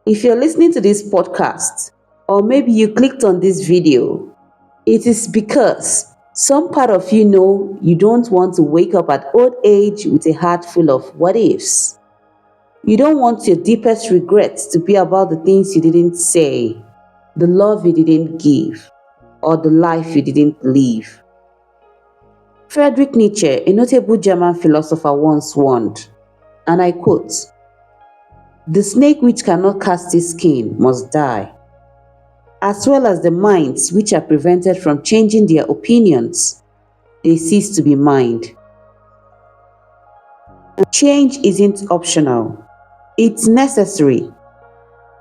If you're listening to this podcast, or maybe you clicked on this video, it is because some part of you know you don't want to wake up at old age with a heart full of what ifs. You don't want your deepest regrets to be about the things you didn't say, the love you didn't give, or the life you didn't live. Friedrich Nietzsche, a notable German philosopher, once warned, and I quote, "The snake which cannot cast its skin must die, as well as the minds which are prevented from changing their opinions, they cease to be mind." Change isn't optional, it's necessary.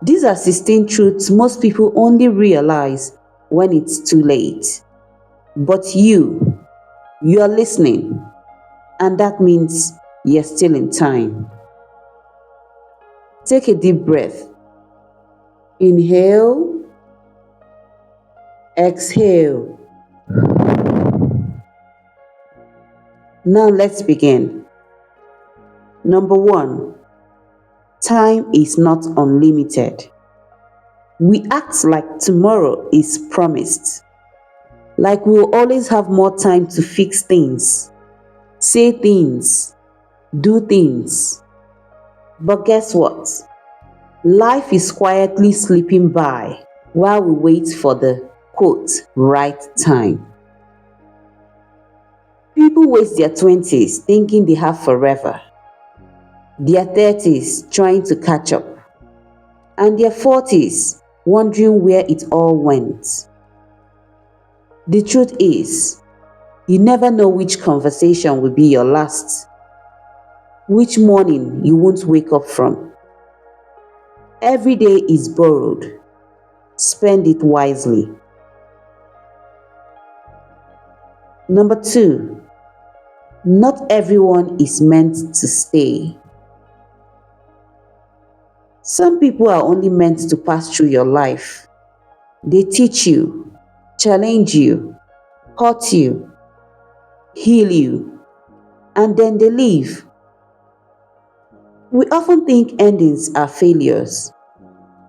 These are 16 truths most people only realize when it's too late. But you're listening, and that means you're still in time. Take a deep breath. Inhale, exhale. Now let's begin. Number one, time is not unlimited. We act like tomorrow is promised, like we'll always have more time to fix things, say things, do things. But guess what? Life is quietly slipping by while we wait for the quote, right time. People waste their 20s thinking they have forever, their 30s trying to catch up, and their 40s wondering where it all went. The truth is, you never know which conversation will be your last, which morning you won't wake up from. Every day is borrowed. Spend it wisely. Number two, not everyone is meant to stay. Some people are only meant to pass through your life. They teach you, challenge you, hurt you, heal you, and then they leave. We often think endings are failures,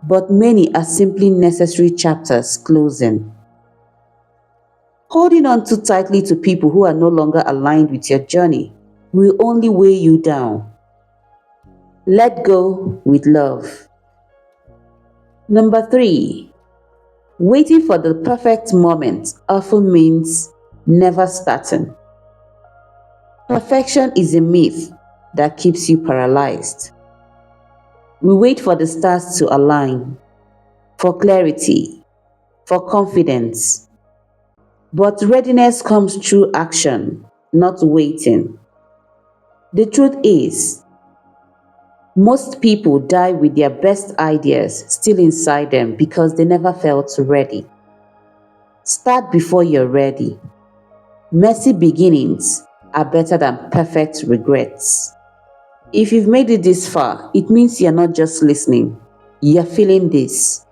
but many are simply necessary chapters closing. Holding on too tightly to people who are no longer aligned with your journey will only weigh you down. Let go with love. Number three, waiting for the perfect moment often means never starting. Perfection is a myth that keeps you paralyzed. We wait for the stars to align, for clarity, for confidence. But readiness comes through action, not waiting. The truth is, most people die with their best ideas still inside them because they never felt ready. Start before you're ready. Messy beginnings are better than perfect regrets. If you've made it this far, it means you're not just listening, you're feeling this.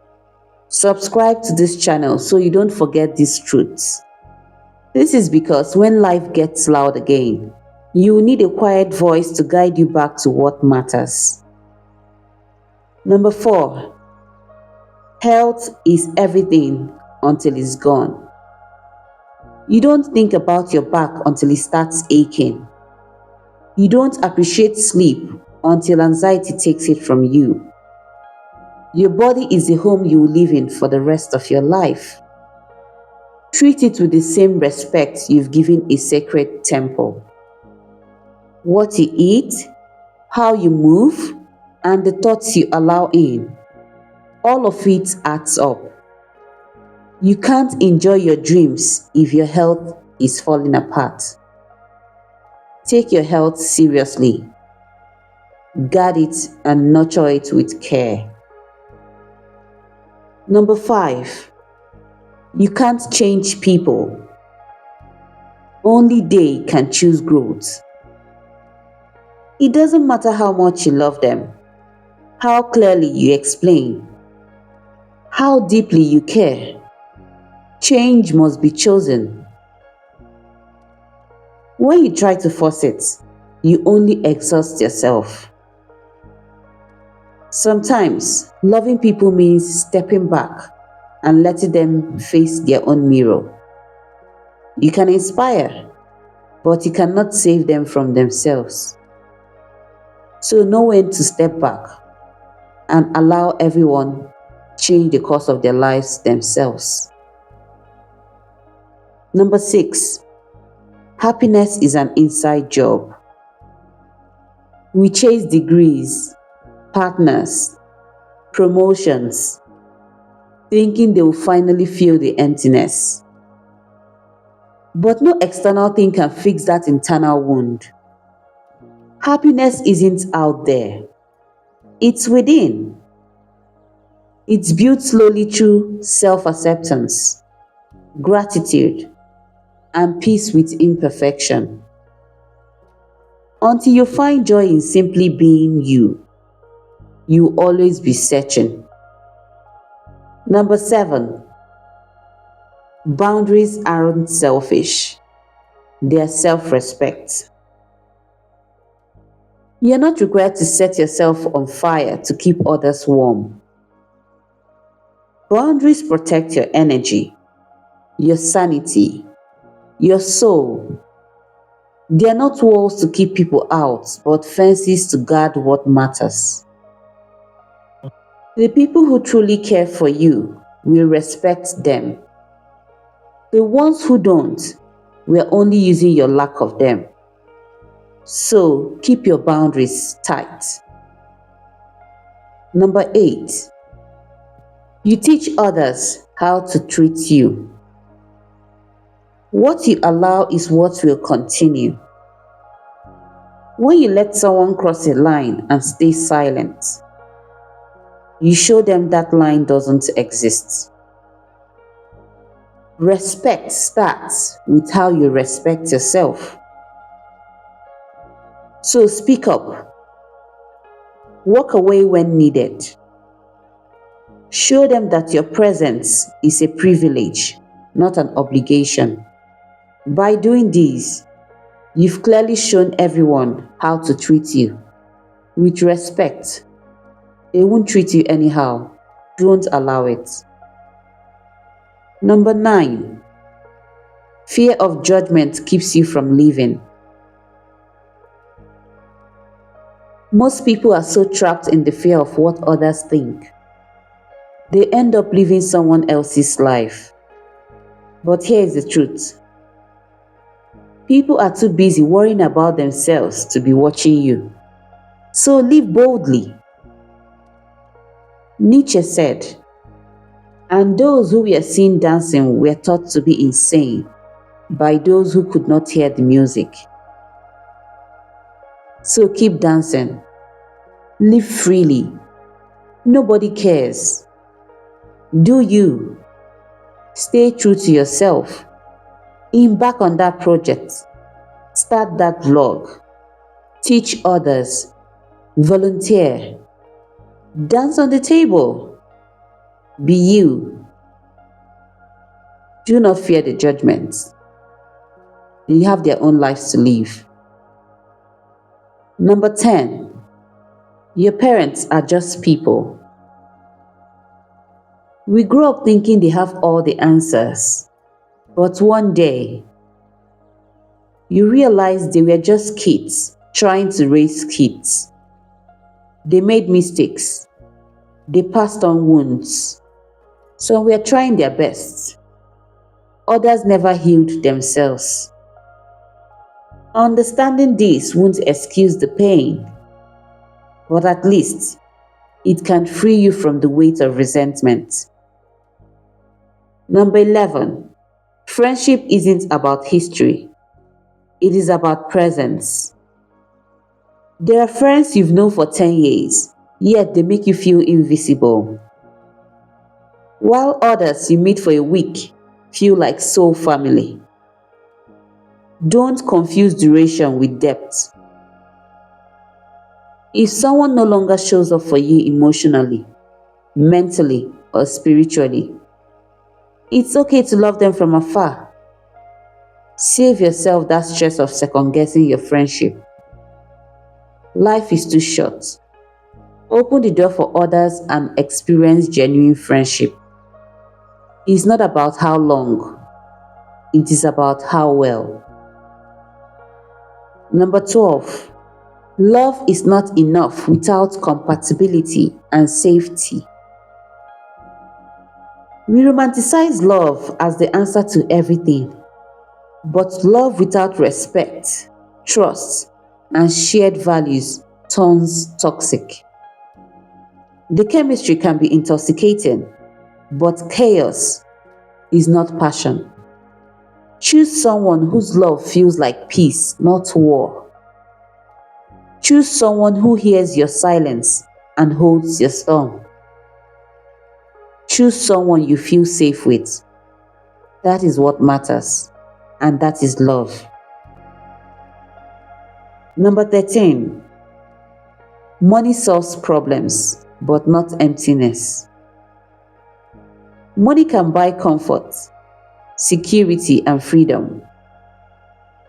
Subscribe to this channel so you don't forget these truths. This is because when life gets loud again, you will need a quiet voice to guide you back to what matters. Number four, health is everything until it's gone. You don't think about your back until it starts aching. You don't appreciate sleep until anxiety takes it from you. Your body is the home you will live in for the rest of your life. Treat it with the same respect you've given a sacred temple. What you eat, how you move, and the thoughts you allow in, all of it adds up. You can't enjoy your dreams if your health is falling apart. Take your health seriously. Guard it and nurture it with care. Number five, you can't change people. Only they can choose growth. It doesn't matter how much you love them, how clearly you explain, how deeply you care. Change must be chosen. When you try to force it, you only exhaust yourself. Sometimes loving people means stepping back and letting them face their own mirror. You can inspire, but you cannot save them from themselves. So know when to step back and allow everyone change the course of their lives themselves. Number 6, happiness is an inside job. We chase degrees, partners, promotions, thinking they will finally feel the emptiness. But no external thing can fix that internal wound. Happiness isn't out there, it's within. It's built slowly through self acceptance, gratitude, and peace with imperfection. Until you find joy in simply being you, you will always be searching. Number 7, boundaries aren't selfish, they are self respect. You're not required to set yourself on fire to keep others warm. Boundaries protect your energy, your sanity, your soul. They are not walls to keep people out, but fences to guard what matters. The people who truly care for you will respect them. The ones who don't will only using your lack of them. So keep your boundaries tight. Number 8, you teach others how to treat you. What you allow is what will continue. When you let someone cross a line and stay silent, you show them that line doesn't exist. Respect starts with how you respect yourself. So speak up. Walk away when needed. Show them that your presence is a privilege, not an obligation. By doing this, you've clearly shown everyone how to treat you. With respect, they won't treat you anyhow. Don't allow it. Number 9, fear of judgment keeps you from living. Most people are so trapped in the fear of what others think. They end up living someone else's life. But here is the truth. People are too busy worrying about themselves to be watching you. So live boldly. Nietzsche said, and those who were seen dancing were thought to be insane by those who could not hear the music. So keep dancing. Live freely. Nobody cares. Do you. Stay true to yourself. Embark on that project. Start that vlog. Teach others. Volunteer. Dance on the table. Be you. Do not fear the judgments. They have their own lives to live. Number 10, your parents are just people. We grow up thinking they have all the answers, but one day, you realize they were just kids trying to raise kids. They made mistakes. They passed on wounds. Some were trying their best. Others never healed themselves. Understanding this won't excuse the pain, but at least it can free you from the weight of resentment. Number 11, friendship isn't about history, it is about presence. There are friends you've known for 10 years, yet they make you feel invisible. While others you meet for a week feel like soul family. Don't confuse duration with depth. If someone no longer shows up for you emotionally, mentally, or spiritually, it's okay to love them from afar. Save yourself that stress of second guessing your friendship. Life is too short. Open the door for others and experience genuine friendship. It's not about how long, it is about how well. Number 12, love is not enough without compatibility and safety. We romanticize love as the answer to everything, but love without respect, trust, and shared values turns toxic. The chemistry can be intoxicating, but chaos is not passion. Choose someone whose love feels like peace, not war. Choose someone who hears your silence and holds your storm. Choose someone you feel safe with. That is what matters, and that is love. Number 13, money solves problems, but not emptiness. Money can buy comfort, security, and freedom.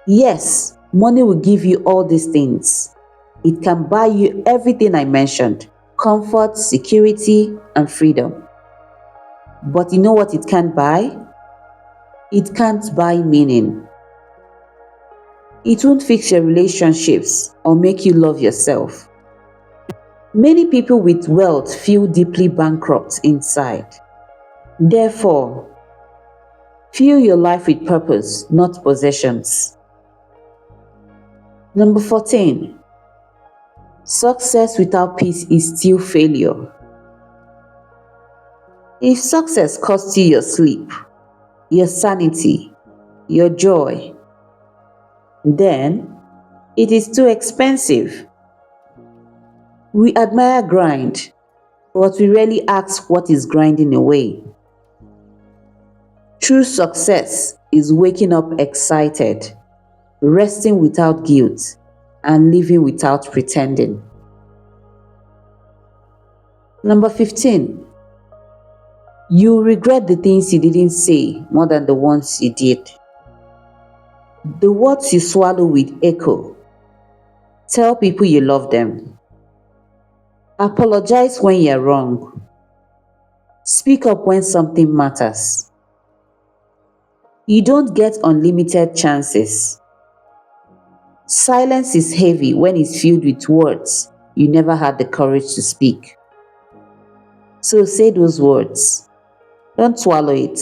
Yes, money will give you all these things. It can buy you everything I mentioned: comfort, security, and freedom. But you know what it can't buy? It can't buy meaning. It won't fix your relationships or make you love yourself. Many people with wealth feel deeply bankrupt inside. Therefore, fill your life with purpose, not possessions. Number 14, success without peace is still failure. If success costs you your sleep, your sanity, your joy, then it is too expensive. We admire grind, but we rarely ask what is grinding away. True success is waking up excited, resting without guilt, and living without pretending. Number 15, you regret the things you didn't say more than the ones you did. The words you swallow with echo. Tell people you love them. Apologize when you're wrong. Speak up when something matters. You don't get unlimited chances. Silence is heavy when it's filled with words you never had the courage to speak. So say those words. Don't swallow it.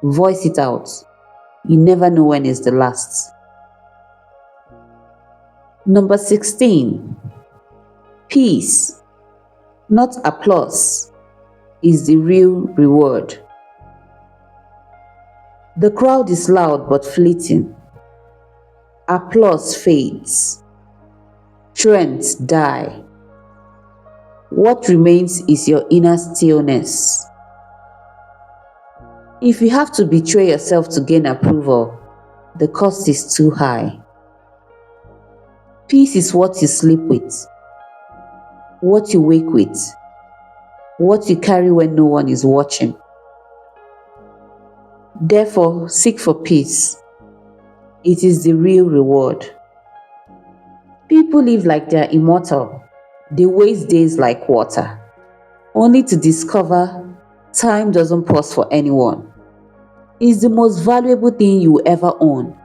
Voice it out. You never know when is the last. Number 16, peace, not applause, is the real reward. The crowd is loud but fleeting. Applause fades. Trends die. What remains is your inner stillness. If you have to betray yourself to gain approval, the cost is too high. Peace is what you sleep with, what you wake with, what you carry when no one is watching. Therefore, seek for peace. It is the real reward. People live like they are immortal. They waste days like water, only to discover time doesn't pause for anyone. It's the most valuable thing you will ever own,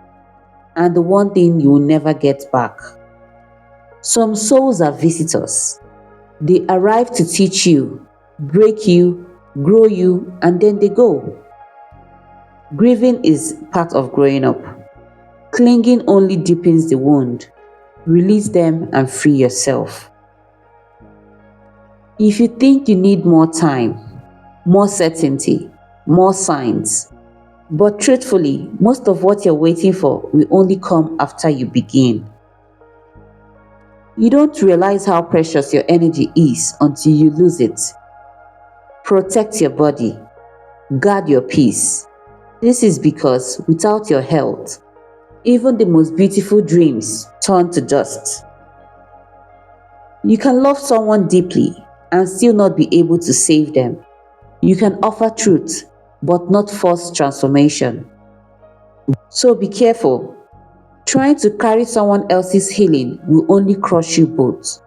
and the one thing you will never get back. Some souls are visitors. They arrive to teach you, break you, grow you, and then they go. Grieving is part of growing up. Clinging only deepens the wound. Release them and free yourself. If you think you need more time, more certainty, more signs, but truthfully, most of what you're waiting for will only come after you begin. You don't realize how precious your energy is until you lose it. Protect your body. Guard your peace. This is because without your health, even the most beautiful dreams turn to dust. You can love someone deeply and still not be able to save them. You can offer truth, but not force transformation. So be careful. Trying to carry someone else's healing will only crush you both.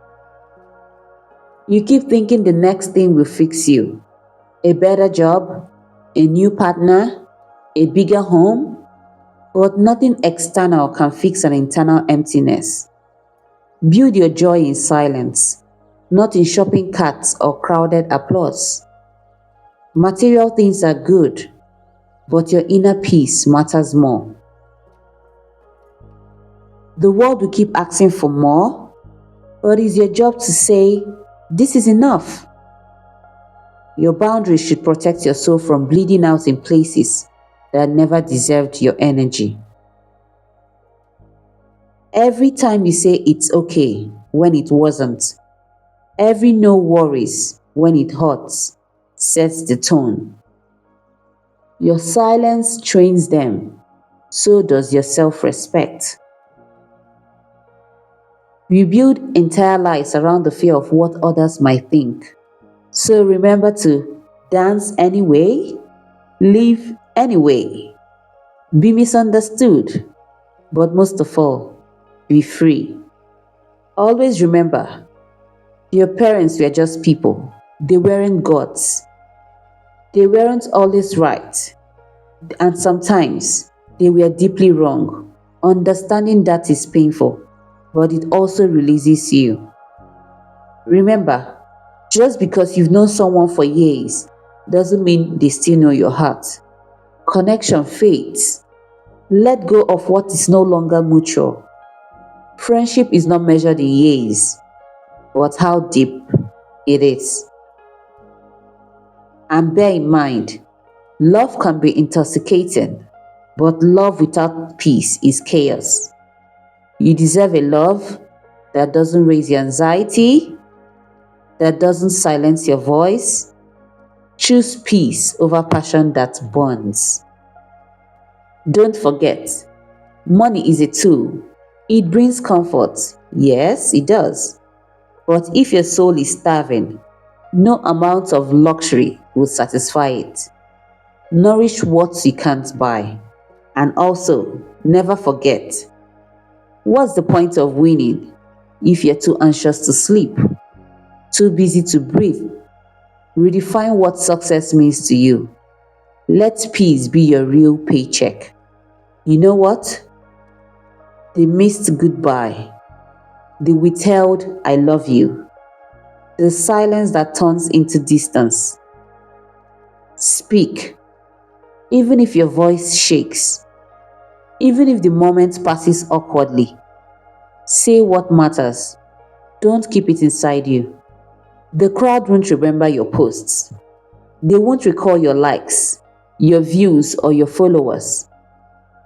You keep thinking the next thing will fix you. A better job, a new partner, a bigger home, but nothing external can fix an internal emptiness. Build your joy in silence, not in shopping carts or crowded applause. Material things are good, but your inner peace matters more. The world will keep asking for more, but it's your job to say, this is enough. Your boundaries should protect your soul from bleeding out in places that never deserved your energy. Every time you say it's okay when it wasn't, every no worries when it hurts sets the tone. Your silence trains them, so does your self respect. We build entire lives around the fear of what others might think. So remember to dance anyway, live anyway, be misunderstood, but most of all, be free. Always remember, your parents were just people. They weren't gods. They weren't always right. And sometimes they were deeply wrong. Understanding that is painful, but it also releases you. Remember, just because you've known someone for years doesn't mean they still know your heart. Connection fades. Let go of what is no longer mutual. Friendship is not measured in years, but how deep it is. And bear in mind, love can be intoxicating, but love without peace is chaos. You deserve a love that doesn't raise your anxiety, that doesn't silence your voice. Choose peace over passion that burns. Don't forget, money is a tool. It brings comfort. Yes, it does. But if your soul is starving, no amount of luxury will satisfy it. Nourish what you can't buy. And also, never forget, what's the point of winning if you're too anxious to sleep, too busy to breathe? Redefine what success means to you. Let peace be your real paycheck. You know what? The missed goodbye, the withheld I love you, the silence that turns into distance. Speak, even if your voice shakes, even if the moment passes awkwardly. Say what matters. Don't keep it inside you. The crowd won't remember your posts. They won't recall your likes, your views, or your followers.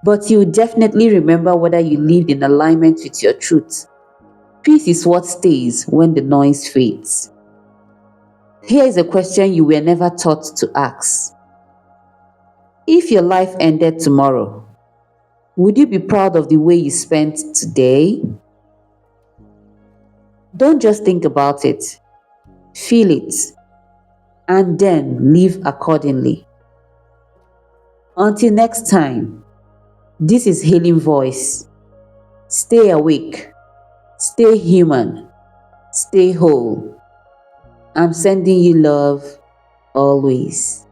But you'll definitely remember whether you lived in alignment with your truth. Peace is what stays when the noise fades. Here is a question you were never taught to ask. If your life ended tomorrow, would you be proud of the way you spent today? Don't just think about it, feel it, and then live accordingly. Until next time, this is Healing Voice. Stay awake, stay human, stay whole. I'm sending you love always.